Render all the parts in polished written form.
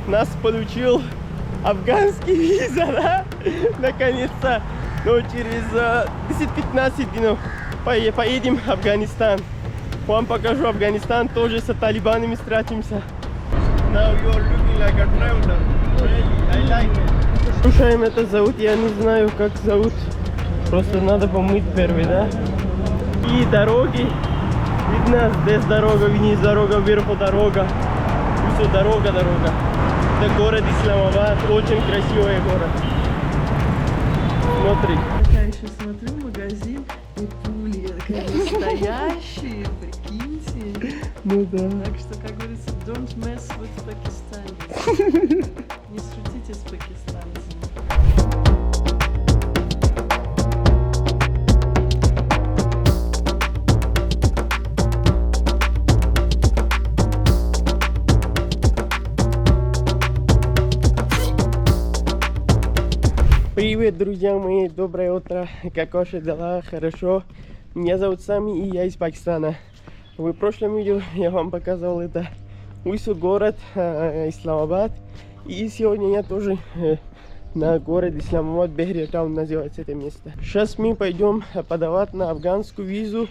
нас получил афганский виза, да? Наконец-то. Но через 10-15 дней поедем в Афганистан. Вам покажу Афганистан, тоже с талибанами встретимся. Now you are looking like a traveler. Really, I like it. Слушаем, это зовут, я не знаю, как зовут. Просто надо помыть первый, да? И дороги. Видно, здесь дорога, вниз дорога, вверху дорога. Все дорога. Это город Исламабад, очень красивый город. Смотри. Я еще смотрю магазин, и пули такие настоящие, прикиньте. Ну да. Так что, как говорится, don't mess with Pakistan. Не шутите с пакистанцами. Привет, друзья мои, доброе утро. Как ваши дела? Хорошо. Меня зовут Сами, и я из Пакистана. В прошлом видео я вам показывал это город Исламабад. И сегодня я тоже на город Исламабад, Бехри Таун называется это место. Сейчас мы пойдем подавать на афганскую визу.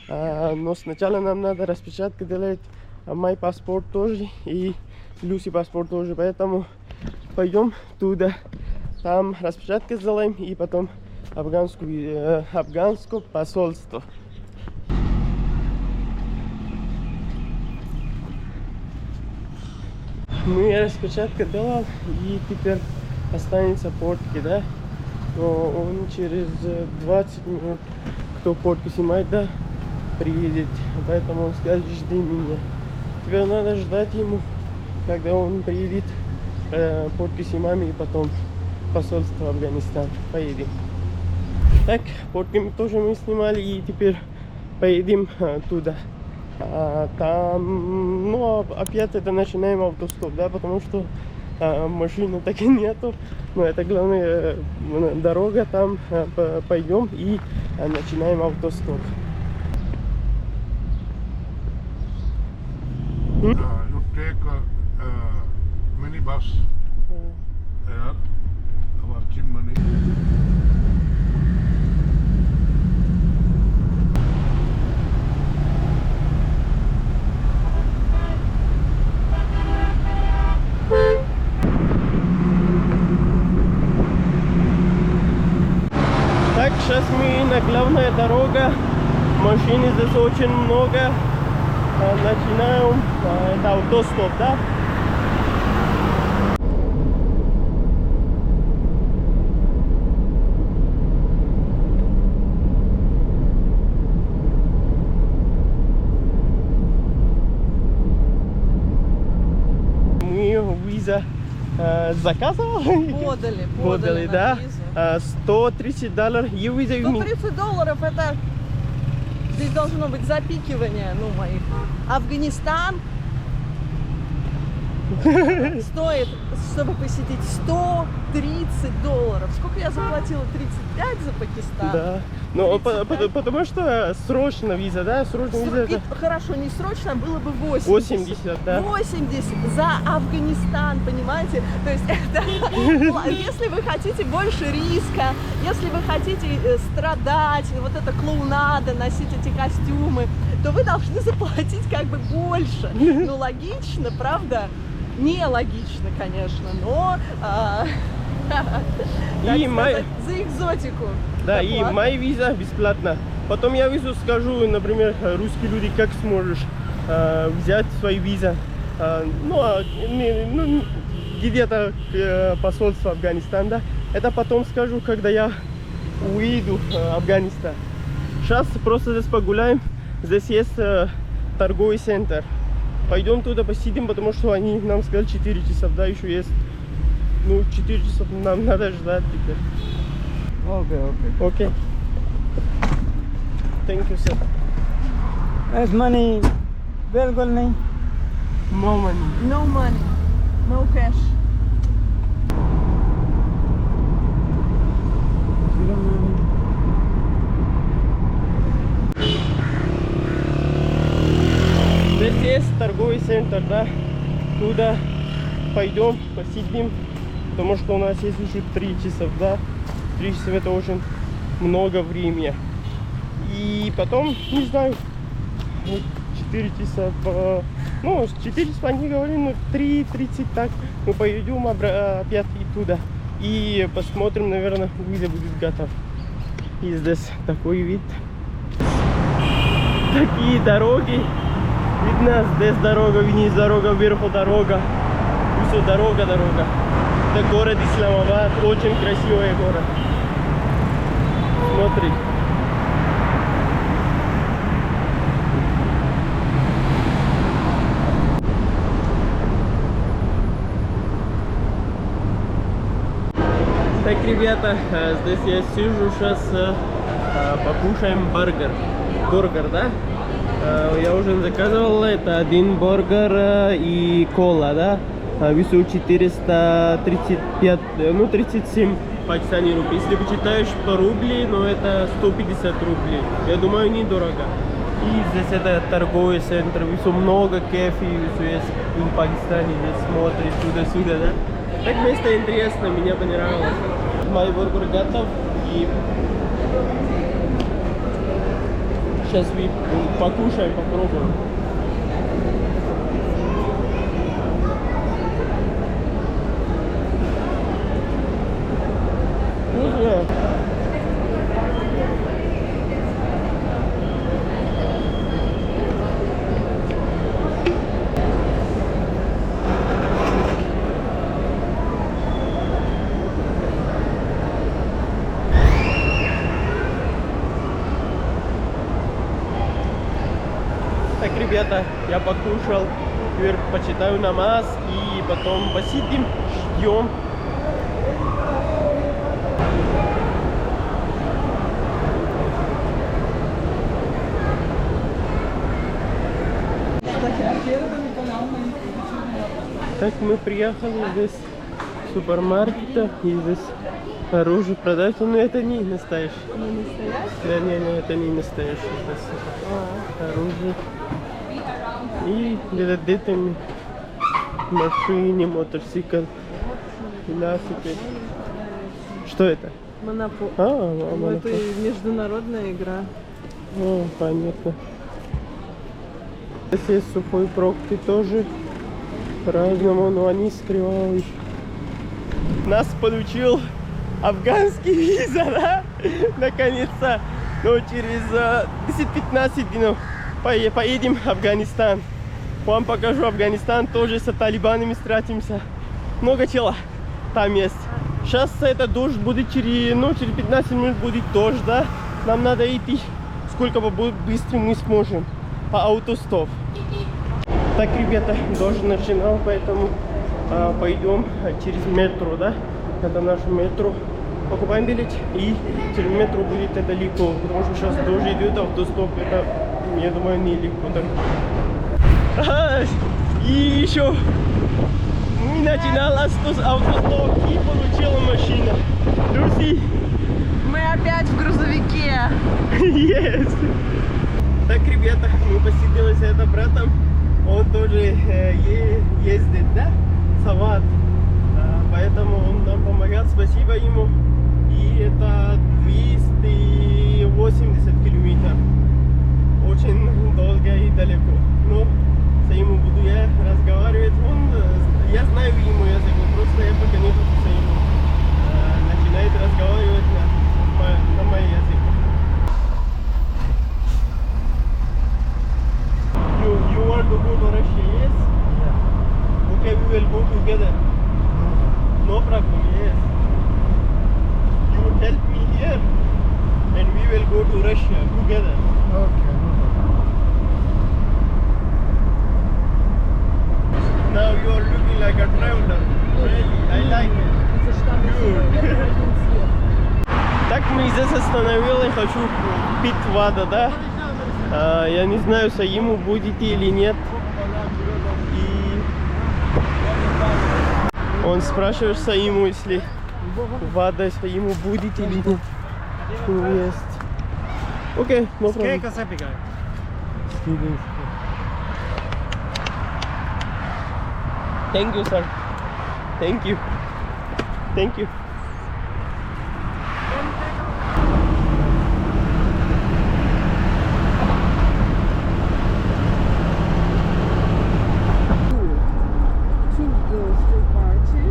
Но сначала нам надо распечатку делать. Мой паспорт тоже и Люси паспорт тоже. Поэтому пойдем туда. Там распечатку сделаем и потом афганское посольство. Мы распечатку делал, и теперь останется портки, да? Но он через 20 минут, кто портки снимает, да, приедет. Поэтому он скажет, жди меня. Теперь надо ждать ему, когда он приедет, портки снимаем, и потом посольство Афганистана. Поедем. Так, портки тоже мы снимали, и теперь поедем туда. Там, ну, опять это начинаем автостоп, да, потому что машины так и нету. Но это главная дорога, там пойдем и начинаем автостоп. You take a minibus here, our chimney. Так, сейчас мы на главная дорога. Машин здесь очень много. Начинаем. Это автостоп, да? Мы виза заказывал? Подали, да? на визу. $130. И виза $130 это здесь должно быть запикивание, ну, моих. Афганистан стоит, чтобы посетить, $130. Сколько я заплатила? 35 за Пакистан? Да. Ну, потому что срочно виза, да? Срочно виза это... Хорошо, не срочно, было бы 80. 80, да? 80 за Афганистан, понимаете? То есть это, если вы хотите больше риска, если вы хотите страдать, вот это клоунада, носить эти костюмы, то вы должны заплатить как бы больше. Ну, логично, правда? Не логично, конечно, но за экзотику. Да, и моя виза бесплатна. Потом я визу скажу, например, русские люди, как сможешь взять свою визу. Где-то посольство Афганистана, да. Это потом скажу, когда я уеду в Афганистан. Сейчас просто здесь погуляем. Здесь есть торговый центр. Пойдем туда посидим, потому что они нам сказали 4 часа, да, еще есть. Ну, 4 часа нам надо ждать теперь. Okay. Thank you, sir. As money, बिल्कुल नहीं. No money. No money, no cash. Здесь есть торговый центр, да? Туда пойдем, посидим, потому что у нас есть еще 3 часа, да? 3 часа это очень много времени. И потом, не знаю, 4 часа, ну, 4,5 не говорим, ну, 3:30 так, мы поедем опять туда. И посмотрим, наверное, где будет готов. И здесь такой вид. Такие дороги. Видно, здесь дорога, вниз дорога, вверху дорога. И все дорога. Это город Исламабад, очень красивый город. Смотри. Так, ребята, здесь я сижу, сейчас покушаем бургер, да? Я уже заказывал, это 1 бургер и кола, да? Весу 435, ну 37 пакистани рублей. Если почитаешь по рубли, но это 150 рублей. Я думаю, недорого. И здесь это торговый центр, весу много кафе, весу есть в Пакистане, здесь смотришь туда-сюда, да? Так место интересно, мне понравилось. Мой бургер готов и сейчас покушаем, попробуем. Вкусно. Так, ребята, я покушал, теперь почитаю намаз и потом посидим, ждем. Так, мы приехали здесь в супермаркет, и здесь оружие продается, но это не настоящее. Не настоящий? Не, это не настоящее. Это оружие. И где-то детям машине, мотоцикл, велосипед. Что это? Монопол. Ну, Ну, это международная игра. Понятно. Здесь есть сухой фрукты тоже. По-разному, но они скрывают. Нас получил афганский виза, да? Наконец-то. Но через 10-15 дней поедем в Афганистан. Вам покажу Афганистан, тоже с талибанами встретимся. Много чего там есть. Сейчас это дождь будет через 15 минут будет дождь, да? Нам надо идти, сколько быстро мы сможем по автостоп. Так, ребята, дождь начинал, поэтому пойдем через метро, да? Это наш метро. Покупаем билет и через метро будет это легко, потому что сейчас дождь идет, автостоп, это, я думаю, не легко так. И еще мы начинал автостоп и получила машина. Друзья, Мы опять в грузовике. yes. Так, ребята, мы посидели с этим братом. Он тоже ездит, да? Сават. Поэтому он нам помогает. Спасибо ему. И это 280 километров. Очень долго и далеко. Но с ним буду я разговаривать. Я знаю ему язык, просто я пока не буду с ним начинает разговаривать на мой язык. You want to go to Russia, yes? Okay, we will go together. No problem, yes. You help me here and we will go to Russia together. Okay, no problem. Now you are looking like a traveler. Really, I like it. Good. Так, мы здесь остановились, хочу пить воду, да? Я не знаю, Саиму будете или нет. И он спрашивает Саиму, если вода Саиму будет или нет. Есть. Окей, no problem. Thank you, sir. Thank you. Thank you. Two girls to party.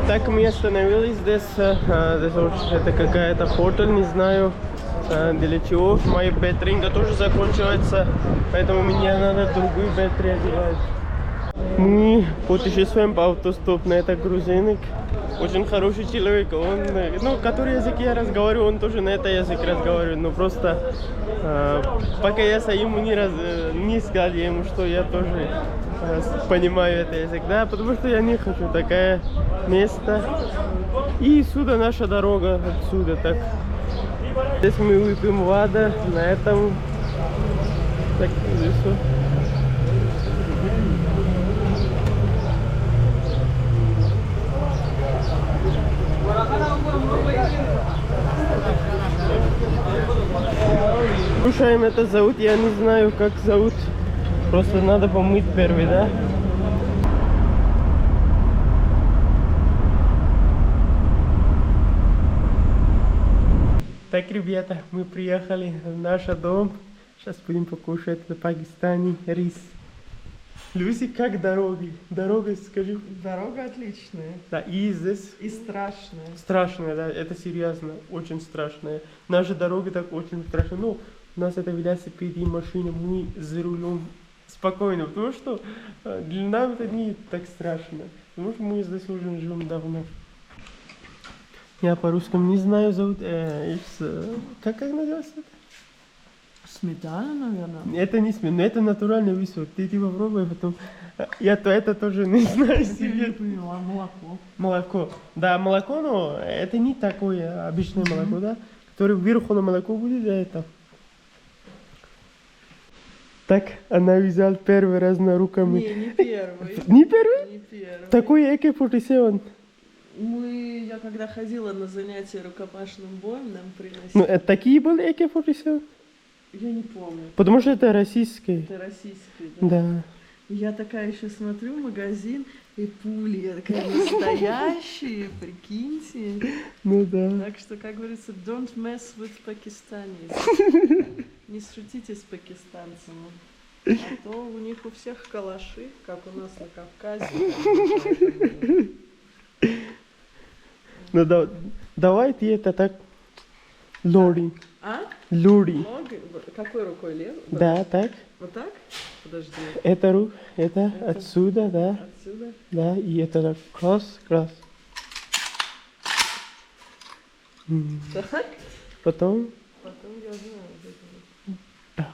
Так мы остановились здесь. Это какая-то хотель, не знаю для чего. Моя бэтринга тоже закончилась, поэтому мне надо другую бэтри одевать. Мы путешествуем по автостопу. Это грузинник. Очень хороший человек. Он, ну, который язык я разговариваю, он тоже на это язык разговаривает. Но просто пока я ему не сказал ему, что я тоже понимаю этот язык. Да, потому что я не хочу такое место. И сюда наша дорога, отсюда так. Здесь мы выпьем воду на этом. Так, здесь все. Кушаем, это зовут, я не знаю как зовут. Просто надо помыть первый, да? Так, ребята, мы приехали в наш дом. Сейчас будем покушать в Пакистане рис. Люси, как дороги? Дорога, скажи. Дорога отличная. Да, и здесь И страшная. страшная, да, это серьезно, очень страшная. Наша дорога так очень страшная. Ну, у нас это велосипед и машина, мы за рулем спокойно, потому что для нас это не так страшно. Потому что мы здесь уже живем давно. Я по-русски не знаю, зовут, как называется это? Сметана, наверное. Это не смешно, это натуральный висок. Ты попробуй, потом. Я то это тоже не знаю Я себе. не поняла, молоко. Молоко. Да, молоко, но это не такое обычное молоко, да? Которое вверху на молоко будет, да, это. Так, она взяла первый раз на руками. Не первый. Не первый? Не первый. Такой AK-47. Я когда ходила на занятия рукопашным боем, нам приносили. Ну, это такие были AK-47? Я не помню. Потому что это российский. Это российский, да? Да. Я такая еще смотрю магазин, и пули, я такая настоящие, прикиньте. Ну да. Так что, как говорится, don't mess with Pakistanis. Не шутите с пакистанцами. А то у них у всех калаши, как у нас на Кавказе. Ну да, давай ты это так. Лори. А? Лори. Ноги? Какой рукой левой? Да, так. Вот так? Подожди. Это рук, это отсюда, да. Отсюда? Да, и это так. Кросс. Так? Потом. Потом я знаю. Вот это вот.